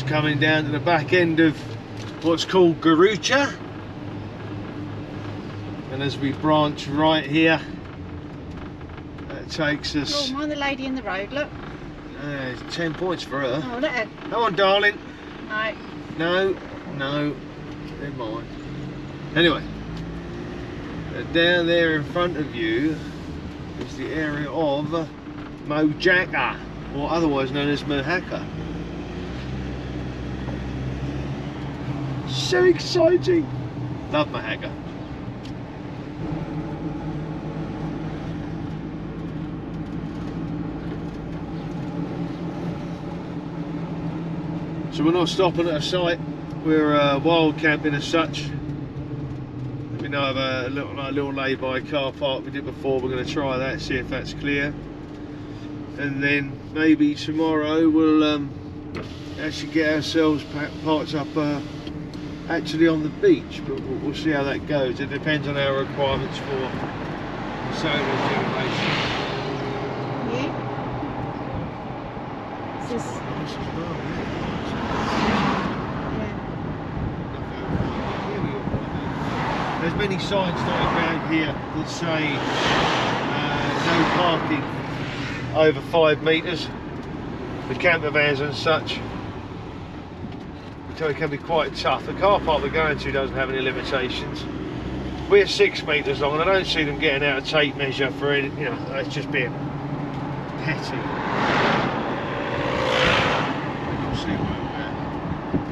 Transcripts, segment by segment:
just coming down to the back end of what's called Gucha, and as we branch right here, that takes us. Oh, mind the lady in the road, look. 10 points for her. Oh, let her. Come on, darling. No. No, no, never mind. Anyway, down there in front of you is the area of Mojacar, or otherwise known as Mohacra. So exciting! Love Mohacra. So we're not stopping at a site, we're wild camping as such. We now have a little lay-by car park we did before. We're going to try that, see if that's clear, and then maybe tomorrow we'll actually get ourselves parked up actually on the beach, but we'll see how that goes. It depends on our requirements for solar generation. Yeah. This is. Nice as well, yeah. There's many signs dotted around here that say no parking over 5 metres with camper vans and such, which it can be quite tough. The car park we're going to doesn't have any limitations. We're 6 metres long, and I don't see them getting out a tape measure for it. You know, that's just being petty. You'll see where we're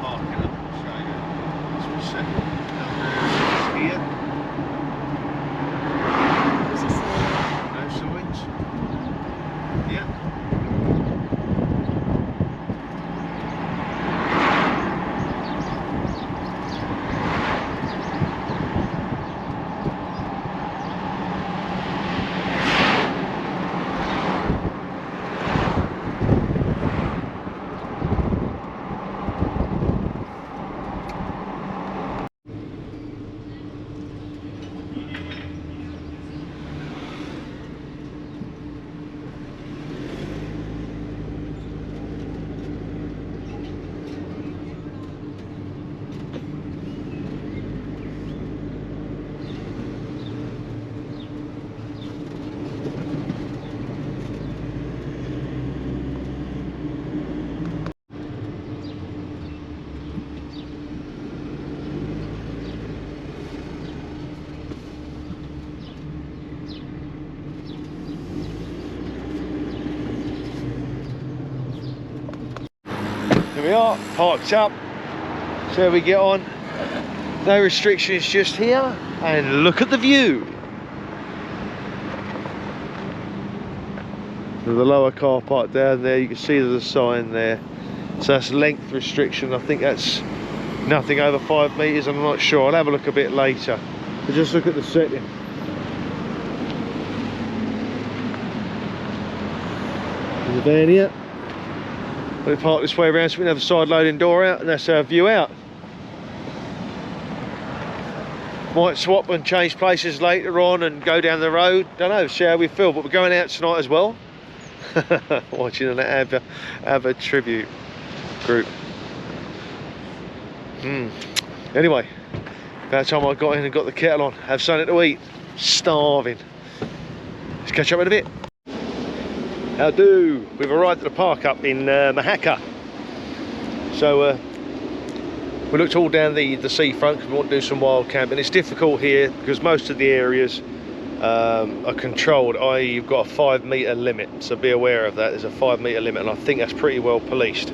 parking up. So that's what's second. Here. No signs. Yeah. Here we are, parked up. So we get on. No restrictions just here. And look at the view. There's the lower car park down there. You can see there's a sign there. So that's length restriction. I think that's nothing over 5 metres. I'm not sure. I'll have a look a bit later. But just look at the setting. There's the van here. We park this way around so we can have the side loading door out, and that's our view out. Might swap and change places later on and go down the road. Don't know, see how we feel, but we're going out tonight as well. Watching an ABBA tribute group. Anyway, about time I got in and got the kettle on, have something to eat. Starving. Let's catch up in a bit. How do? We've arrived at the park up in Mohacra. So we looked all down the seafront because we want to do some wild camping. It's difficult here because most of the areas are controlled, i.e. you've got a 5 metre limit, so be aware of that. There's a 5 metre limit, and I think that's pretty well policed.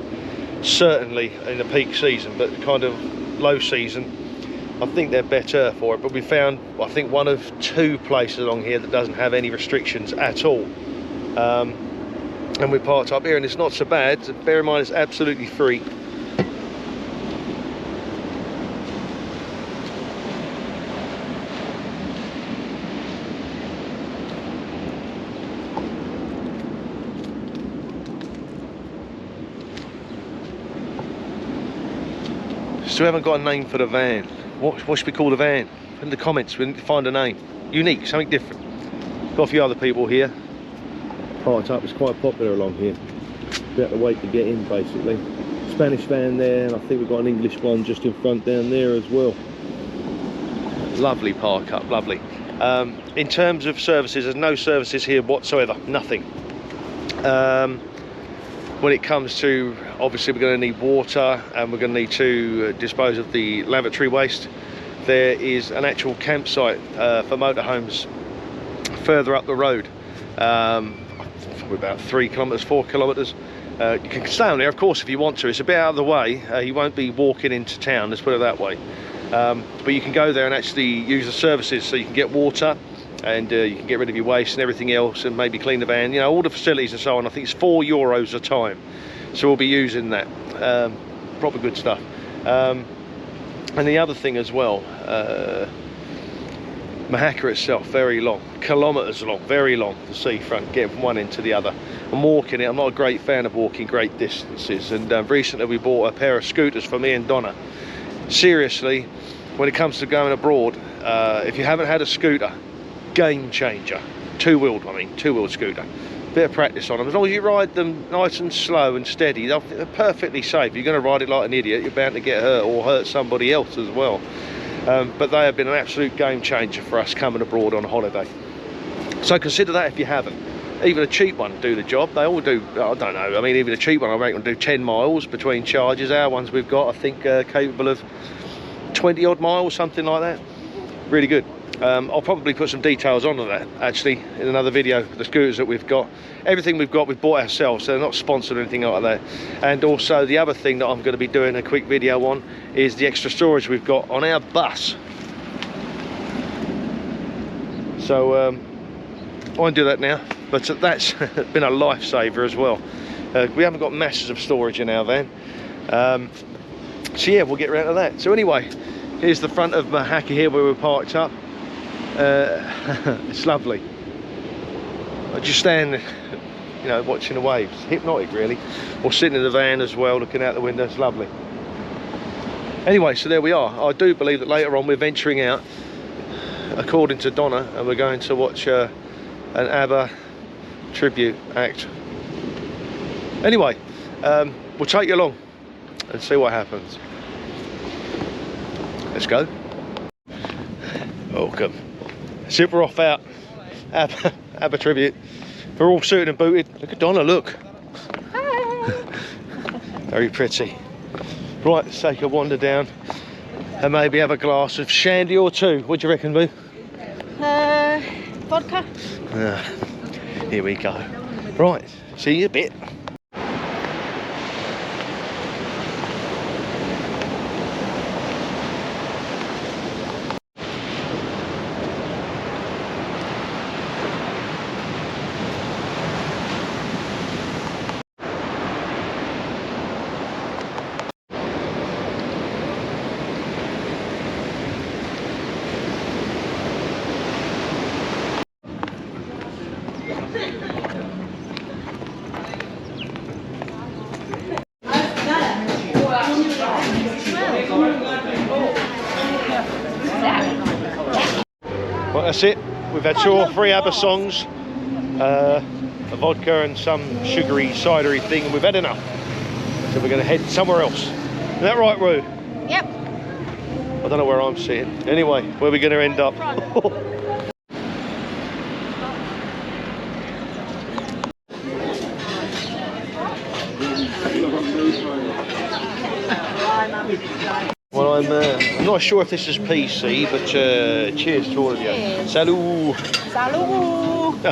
Certainly in the peak season, but kind of low season, I think they're better for it. But we found, I think, one of 2 places along here that doesn't have any restrictions at all. And we parked up here, and it's not so bad. Bear in mind, it's absolutely free. So we haven't got a name for the van. What should we call the van? In the comments, we need to find a name. Unique, something different. Got a few other people here. Parked up, it's quite popular along here. About to wait to get in, basically. Spanish van there, and I think we've got an English one just in front down there as well. Lovely park up, lovely. In terms of services, there's no services here whatsoever, nothing. When it comes to, obviously we're going to need water, and we're going to need to dispose of the lavatory waste. There is an actual campsite for motorhomes further up the road, about 3 kilometres, 4 kilometres. You can stay on there, of course, if you want to. It's a bit out of the way. You won't be walking into town, let's put it that way. But you can go there and actually use the services, so you can get water, and you can get rid of your waste and everything else, and maybe clean the van, you know, all the facilities and so on. I think it's €4 a time, so we'll be using that. Proper good stuff. And the other thing as well, Mohacra itself, very long, kilometres long, very long, the seafront, getting from one end to the other. I'm walking it, I'm not a great fan of walking great distances, and recently we bought a pair of scooters for me and Donna. Seriously, when it comes to going abroad, if you haven't had a scooter, game changer. Two-wheeled scooter. Bit of practice on them, as long as you ride them nice and slow and steady, they're perfectly safe. You're going to ride it like an idiot, you're bound to get hurt or hurt somebody else as well. But they have been an absolute game changer for us coming abroad on a holiday. So consider that if you haven't. Even a cheap one do the job. They all do, I don't know, I mean, even a cheap one I reckon will do 10 miles between charges. Our ones we've got, I think, capable of 20 odd miles, something like that. Really good. I'll probably put some details onto that actually in another video. The scooters that we've got, everything we've got, we've bought ourselves, so they're not sponsored or anything like that. And also the other thing that I'm going to be doing a quick video on is the extra storage we've got on our bus. So I won't do that now, but that's been a lifesaver as well. We haven't got masses of storage in our van, so yeah, we'll get around to that. So anyway, here's the front of Mohacra here where we're parked up. It's lovely. I just stand, you know, watching the waves. Hypnotic really. Or sitting in the van as well, looking out the window. It's lovely. Anyway, so there we are. I do believe that later on we're venturing out, according to Donna, and we're going to watch an ABBA tribute act. Anyway, we'll take you along and see what happens. Let's go. Welcome. Super off out. ABBA tribute. We're all suited and booted. Look at Donna, look. Very pretty. Right, let's take a wander down and maybe have a glass of shandy or two. What do you reckon, Boo? Vodka. Here we go. Right, see you in a bit. Well, that's it. We've had 2 or 3 ABBA songs, a vodka and some sugary, cidery thing, and we've had enough. So we're going to head somewhere else. Is that right, Roo? Yep. I don't know where I'm sitting. Anyway, where are we going to end up? Well, I'm not sure if this is PC, but cheers to all of you. Cheers. Salut! Salut!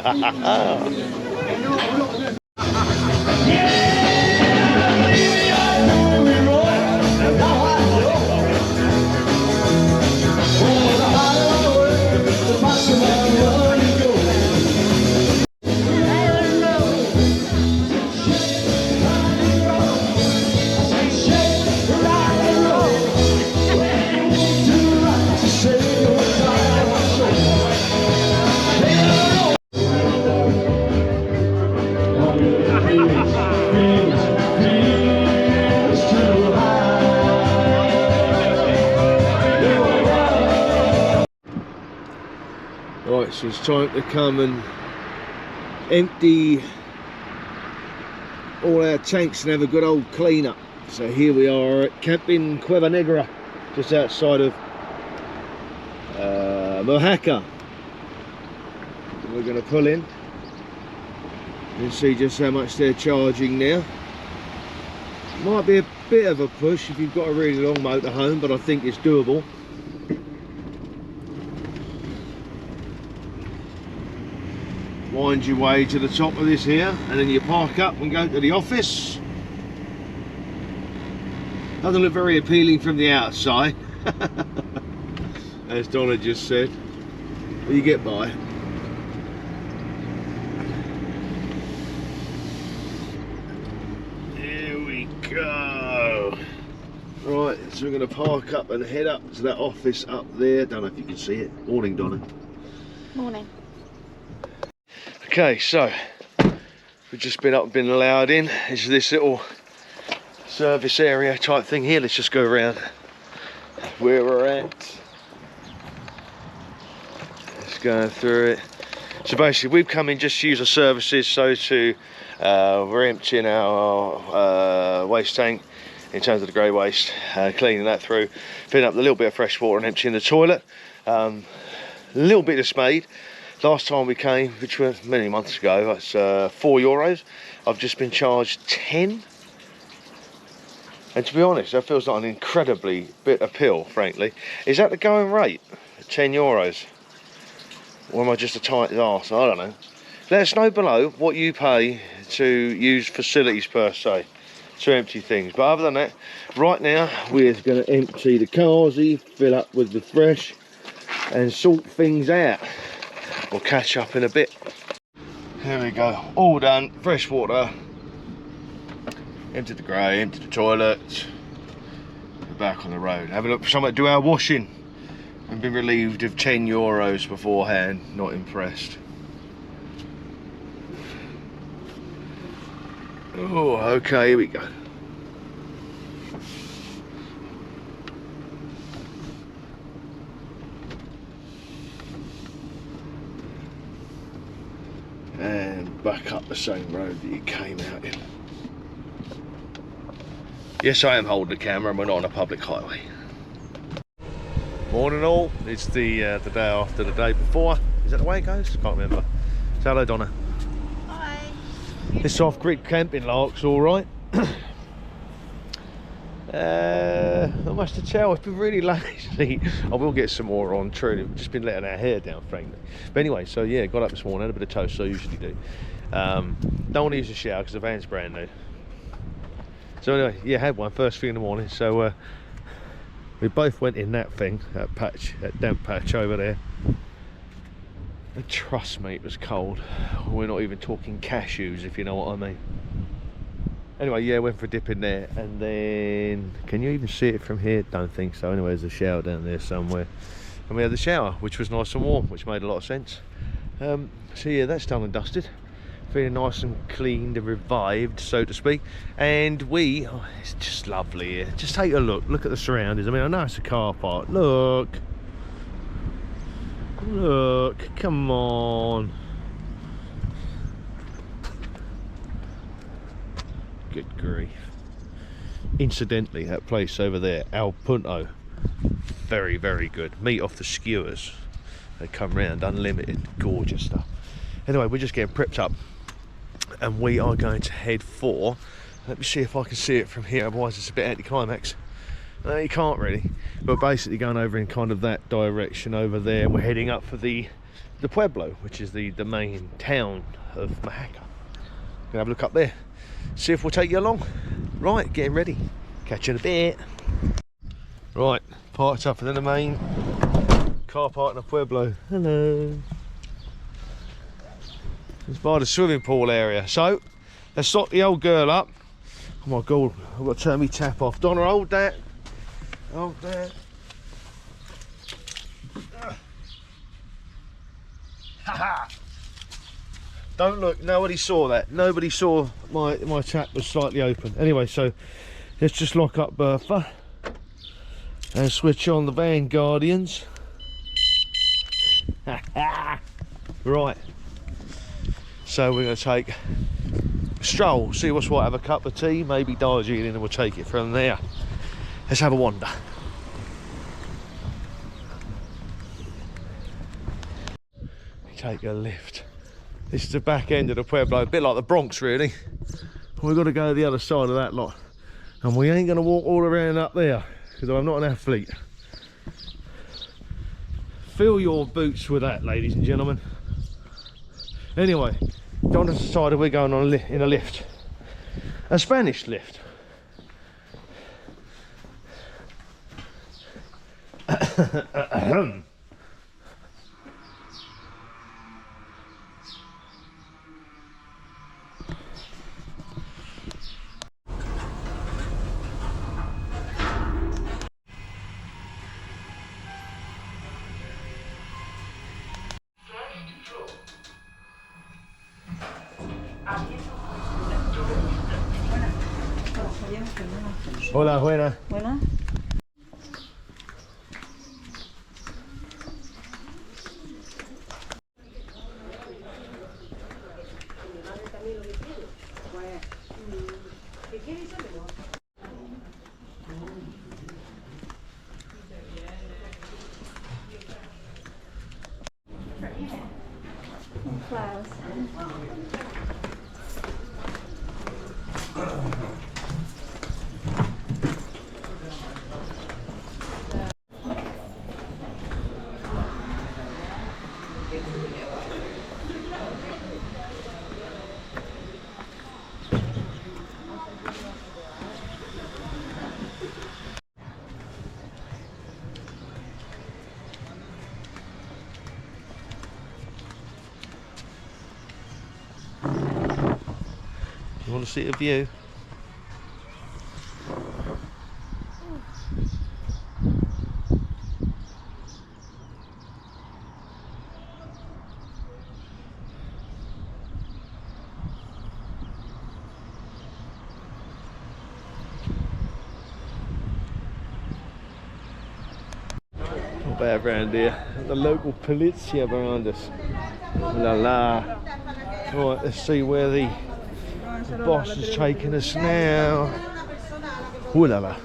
Right, so it's time to come and empty all our tanks and have a good old clean up. So here we are at Camping Cueva Negra, just outside of Mohacra. We're going to pull in and see just how much they're charging now. Might be a bit of a push if you've got a really long motorhome, but I think it's doable. Wind your way to the top of this here, and then you park up and go to the office. Doesn't look very appealing from the outside, as Donna just said, but you get by. Here we go. Right, so we're going to park up and head up to that office up there. Don't know if you can see it. Morning, Donna. Morning. Okay, so we've just been up and been allowed in. It's this little service area type thing here. Let's just go around where we're at. Let's go through it. So basically we've come in just to use the services, so we're emptying our waste tank in terms of the grey waste, cleaning that through, filling up a little bit of fresh water and emptying the toilet. A little bit dismayed. Last time we came, which was many months ago, that's €4. I've just been charged 10. And to be honest, that feels like an incredibly bitter pill, frankly. Is that the going rate? €10? Or am I just a tight arse? I don't know. Let us know below what you pay to use facilities per se, to empty things. But other than that, right now, we're going to empty the carsy, fill up with the fresh, and sort things out. We'll catch up in a bit. Here we go, all done, fresh water. Emptied the grey, emptied the toilet. We're back on the road. Have a look for someone to do our washing. I've been relieved of €10 beforehand, not impressed. Oh, okay, here we go. And back up the same road that you came out in. Yes, I am holding the camera and we're not on a public highway. Morning all, it's the day after the day before. Is that the way it goes? Can't remember. So hello Donna. Hi. This off-grid camping lark's alright. Not much to tell, it's been really lazy. I will get some more on, true. We've just been letting our hair down, frankly. But anyway, so yeah, got up this morning, had a bit of toast, so I usually do. Don't want to use the shower because the van's brand new. So anyway, yeah, had one first thing in the morning. So we both went in that thing, that patch, that damp patch over there. And trust me, it was cold. We're not even talking cashews, if you know what I mean. Anyway, yeah, went for a dip in there, and then, can you even see it from here? Don't think so. Anyway, there's a shower down there somewhere. And we had the shower, which was nice and warm, which made a lot of sense. So yeah, that's done and dusted. Feeling nice and cleaned and revived, so to speak. And it's just lovely here. Just take a look at the surroundings. I mean, I know it's a car park. Look, come on. Good grief. Incidentally, that place over there, Al Punto, very, very good. Meat off the skewers. They come round, unlimited, gorgeous stuff. Anyway, we're just getting prepped up and we are going to head for, let me see if I can see it from here, otherwise it's a bit anticlimax. No, you can't really, but basically going over in kind of that direction over there, and we're heading up for the pueblo, which is the main town of Mohacra. Gonna have a look up there, see if we'll take you along. Right, getting ready, catch you in a bit. Right, parked up in the main car park in the pueblo. Hello. It's by the swimming pool area. So let's lock the old girl up. Oh my god, I've got to turn my tap off. Donna, hold that. Hold that. Haha. Don't look, nobody saw that. Nobody saw my tap was slightly open. Anyway, so let's just lock up Bertha and switch on the Van Guardians. Right. So we're going to take stroll, see what's what, have a cup of tea, maybe Darjeeling, and we'll take it from there. Let's have a wander. Take a lift. This is the back end of the pueblo, a bit like the Bronx really. We've got to go to the other side of that lot, and we ain't going to walk all around up there because I'm not an athlete. Fill your boots with that, ladies and gentlemen. Anyway, John has decided we're going on in a lift, a Spanish lift. Hola, buena. Buena. Flowers. You want to see a view? Not bad round here. The local polizia behind us. La la. Right, let's see where the boss is taking us now. Ooh la la.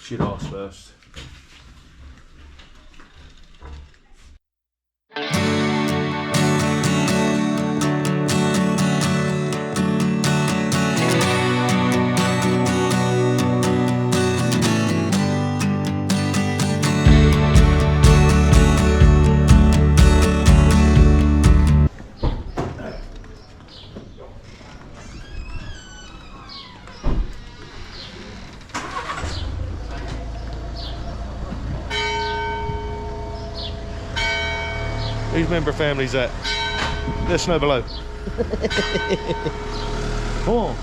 Should ask first. Whose member family's that? Let us know below. Oh.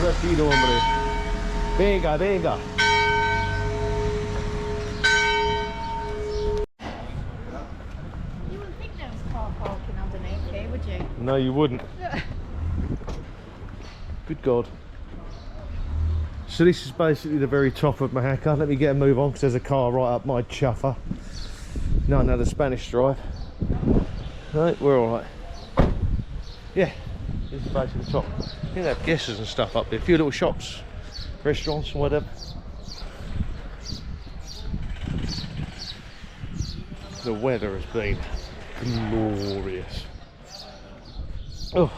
Rápido, hombre. Venga, venga. You wouldn't think there was car parking underneath here, would you? No, you wouldn't. Good God. So this is basically the very top of Mohacra. Let me get a move on because there's a car right up my chuffer. No, another Spanish drive. Right, we're all right. Yeah, this is basically the top. You have guesses and stuff up there. A few little shops, restaurants and whatever. The weather has been glorious. Oh.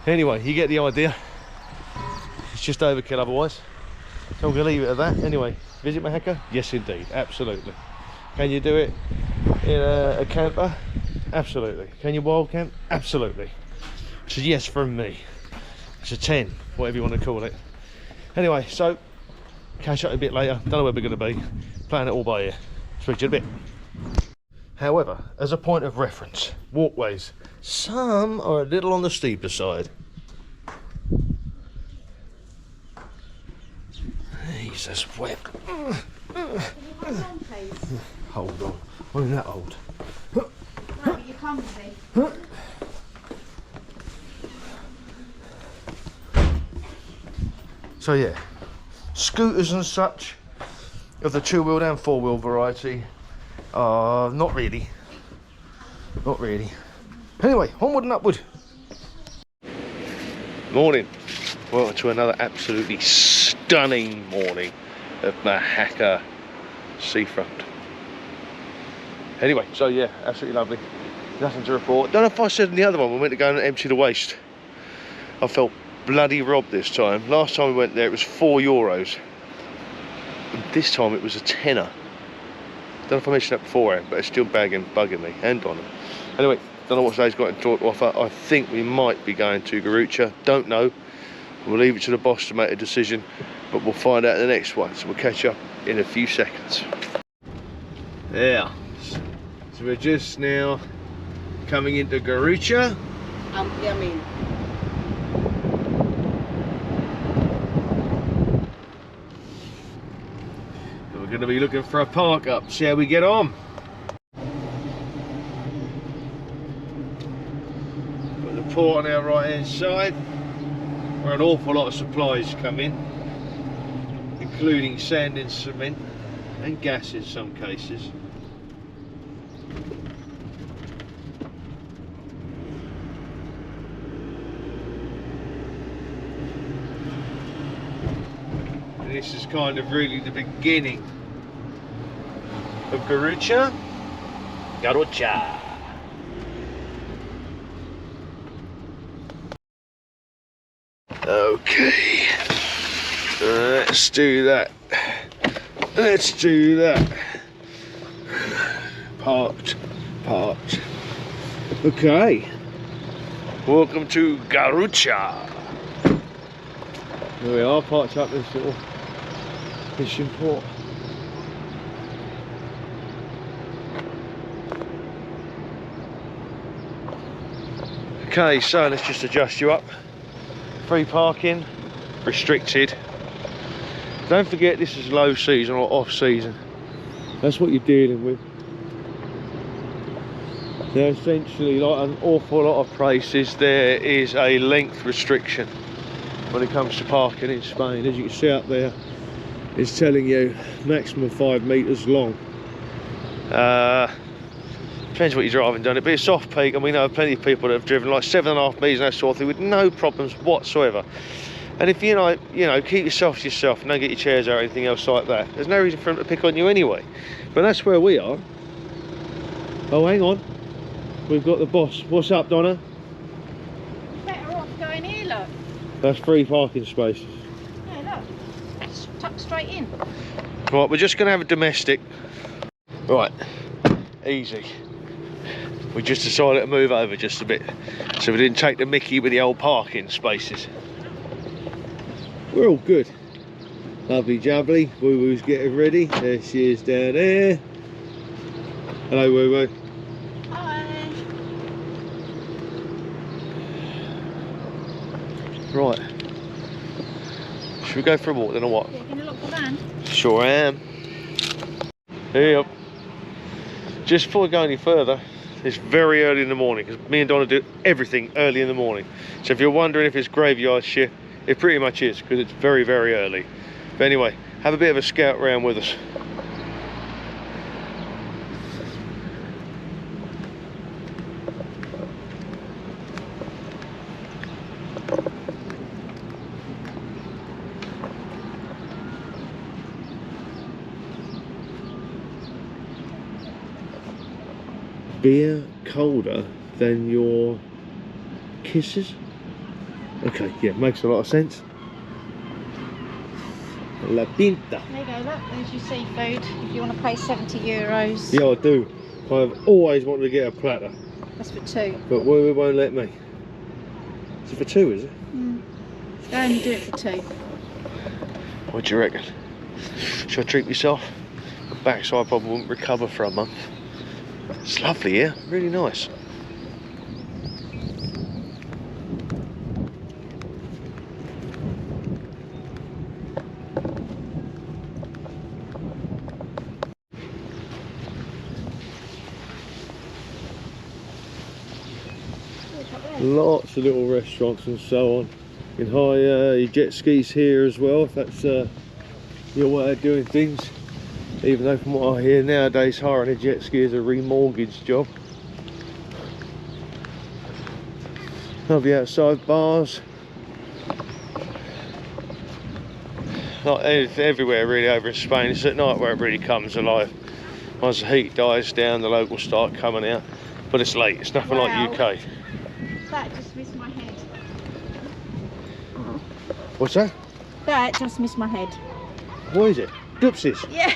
Anyway, you get the idea. It's just overkill otherwise. So I'm going to leave it at that. Anyway, visit Mohacra? Yes indeed, absolutely. Can you do it in a camper? Absolutely. Can you wild camp? Absolutely. It's a yes from me. It's a 10, whatever you want to call it. Anyway, so catch up a bit later. Don't know where we're going to be. Playing it all by ear. Speak to you in a bit. However, as a point of reference, walkways, some are a little on the steeper side. Jesus, wet. Can you hold on, please? Hold on. I'm in that old. No, but you're comfy. So yeah, scooters and such of the 2-wheeled and 4-wheel variety, not really. Not really. Anyway, onward and upward. Morning. Welcome to another absolutely stunning morning at Mohacra seafront. Anyway, so yeah, absolutely lovely. Nothing to report. Don't know if I said in the other one we went to go and empty the waste. I felt bloody robbed this time. Last time we went there it was €4. And this time it was a tenner. Don't know if I mentioned that beforehand, but it's still bugging me and Donna. Anyway, don't know what today's got in store to offer. I think we might be going to Gucha. Don't know. We'll leave it to the boss to make a decision, but we'll find out in the next one. So we'll catch up in a few seconds. Yeah. So we're just now coming into Gucha. Yummy. We're going to be looking for a park up, see how we get on. Got the port on our right hand side, where an awful lot of supplies come in, including sand and cement and gas in some cases. And this is kind of really the beginning of Gucha. Okay, let's do that. Let's do that. Parked. Okay. Welcome to Gucha. Here we are, parked up this little fishing port. Okay, so let's just adjust you up. Free parking, restricted. Don't forget this is low season or off season. That's what you're dealing with. Now essentially, like an awful lot of places, there is a length restriction when it comes to parking in Spain. As you can see up there, it's telling you maximum 5 metres long. Depends what you're driving, don't it? But it's off peak, and we know plenty of people that have driven like 7.5 metres and that sort of thing with no problems whatsoever. And if you know, keep yourself to yourself and don't get your chairs out or anything else like that, there's no reason for them to pick on you anyway. But that's where we are. Oh, hang on. We've got the boss. What's up, Donna? Better off going here, look. That's 3 parking spaces. Yeah, look. It's tucked straight in. Right, we're just going to have a domestic. Right, easy. We just decided to move over just a bit, so we didn't take the mickey with the old parking spaces. We're all good. Lovely jubbly. Woo Woo's getting ready. There she is down there. Hello, Woo Woo. Hi. Right. Should we go for a walk then or what? You're going to look for van? Sure am. Yep. Just before we go any further, it's very early in the morning because me and Donna do everything early in the morning. So if you're wondering if it's graveyard shift, it pretty much is because it's very, very early. But anyway, have a bit of a scout round with us. Beer colder than your kisses? Okay, yeah, makes a lot of sense. La Pinta. There you go, look, there's your seafood. If you want to pay €70. Yeah, I do. I've always wanted to get a platter. That's for 2. But Woo won't let me. Is it for 2, is it? Go and do it for 2. What do you reckon? Should I treat myself? My backside probably won't recover for a month. It's lovely here, really nice. Lots of little restaurants and so on. You can hire your jet skis here as well if that's your way of doing things. Even though from what I hear nowadays, hiring a jet ski is a remortgage job. Lovely outside bars. Like everywhere really over in Spain, it's at night where it really comes alive. Once the heat dies down, the locals start coming out. But it's late, it's nothing like UK. That just missed my head. What's that? That just missed my head. What is it? Doopsies? Yeah.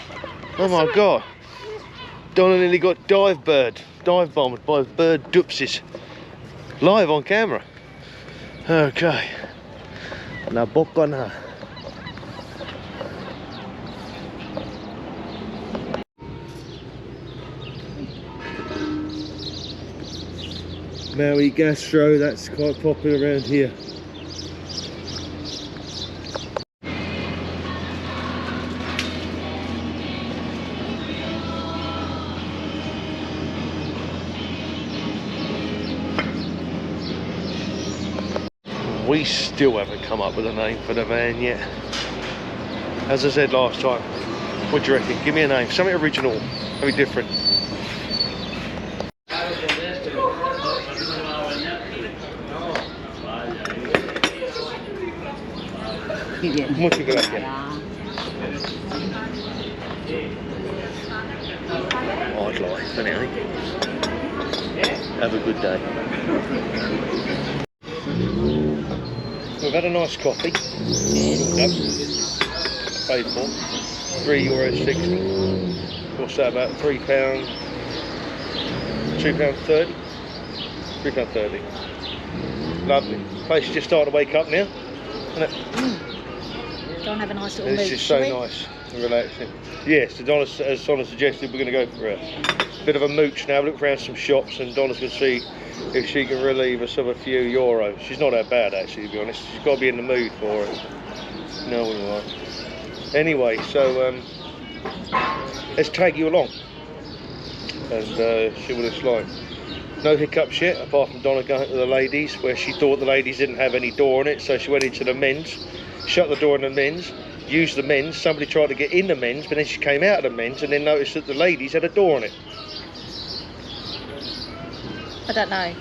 Oh my god. Donna nearly got dive bombed by bird doopsies. Live on camera. Okay. La bocana. Maui Gastro, that's quite popular around here. We still haven't come up with a name for the van yet. As I said last time, what do you reckon? Give me a name, something original, something different. Muchas gracias. I'd like, anyway. Have a good day. We've had a nice coffee. Paid for €3.60. What's that, about £3? £2.30? £3.30. Lovely. Place is just starting to wake up now, isn't it? Go and have a nice little mooch. This is so nice and relaxing. Yes, as Donna suggested, we're going to go for a bit of a mooch now, look around some shops, and Donna's going to see if she can relieve us of a few euros. She's not that bad actually, to be honest. She's got to be in the mood for it. No one like. Anyway, so let's tag you along and see what it's like. No hiccups yet, apart from Donna going to the ladies, where she thought the ladies didn't have any door on it, so she went into the men's, shut the door in the men's, used the men's. Somebody tried to get in the men's, but then she came out of the men's and then noticed that the ladies had a door on it. I don't know.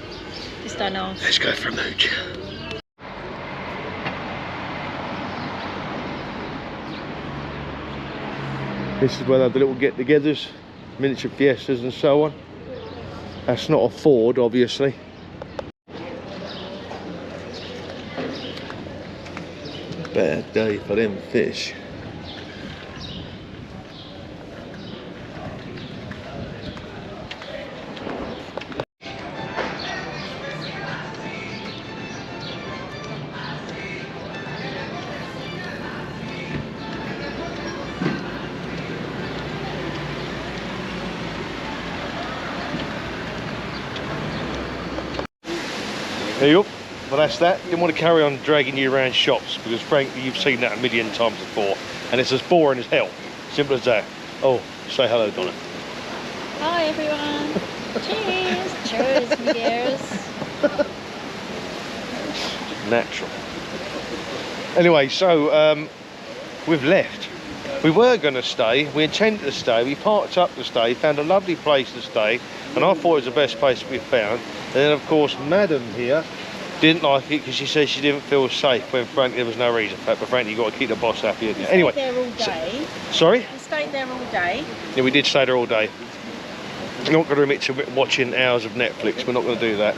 Just don't know. Let's go for a mooch. This is where they have the little get-togethers, miniature fiestas and so on. That's not a Ford, obviously. Bad day for them fish. There you go. Well, that's that. Didn't want to carry on dragging you around shops because frankly you've seen that a million times before and it's as boring as hell. Simple as that. Oh, say hello, Donna. Hi everyone. Cheers. Cheers, my dears. Natural. Anyway, so we've left. We were going to stay, we intended to stay, we parked up to stay, found a lovely place to stay, and I thought it was the best place we found. And then of course Madam here didn't like it because she said she didn't feel safe, when frankly there was no reason for that, but frankly you've got to keep the boss happy. We anyway, stayed there all day. Sorry? We stayed there all day. Yeah, we did stay there all day. We're not going to admit to watching hours of Netflix, we're not going to do that.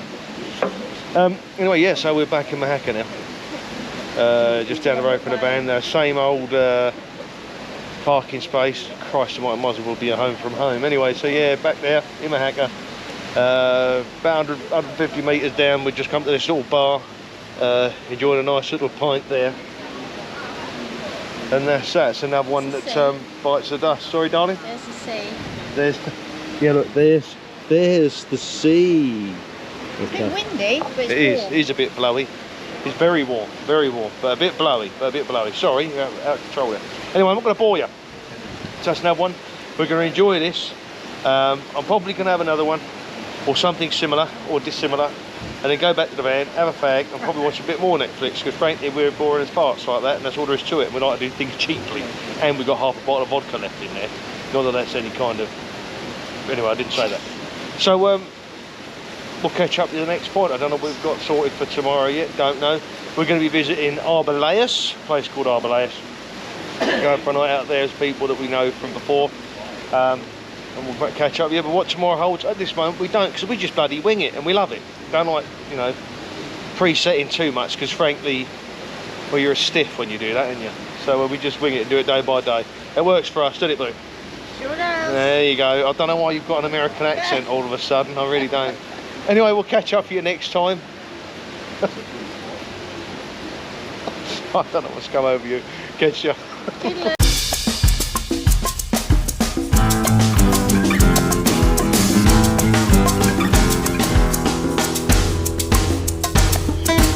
Anyway, yeah, so we're back in Mohacra now. Just down the road from the van, same old parking space. Christ, might as well be a home from home. Anyway, so yeah, back there in Mohacra. About 150 metres down, we've just come to this little bar, enjoying a nice little pint there. And that's another one that bites the dust. Sorry, darling? There's the sea. There's, yeah, look, there's the sea. It's a bit windy, but it's warm. It is a bit blowy. It's very warm, but a bit blowy, Sorry, out of control there. Anyway, I'm not going to bore you. So that's another one. We're going to enjoy this. I'm probably going to have another one, or something similar, or dissimilar. and then go back to the van, have a fag, and probably watch a bit more Netflix, because frankly we're boring as parts like that, and that's all there is to it. We like to do things cheaply, and we've got half a bottle of vodka left in there. Not that that's any kind of... Anyway, I didn't say that. So we'll catch up to the next point. I don't know what we've got sorted for tomorrow yet, don't know. We're going to be visiting Arbelayas, a place called Arbelayas. Going for a night out there as people that we know from before. And we'll catch up, yeah, but what tomorrow holds at this moment we don't, because we just bloody wing it and we love it. Don't like, you know, presetting too much, because frankly, well, you're a stiff when you do that, aren't you? So we just wing it and do it day by day. It works for us, doesn't it, Blue? Sure does. There you go. I don't know why you've got an American accent all of a sudden, I really don't. Anyway, we'll catch up for you next time. I don't know what's come over you. Catch you.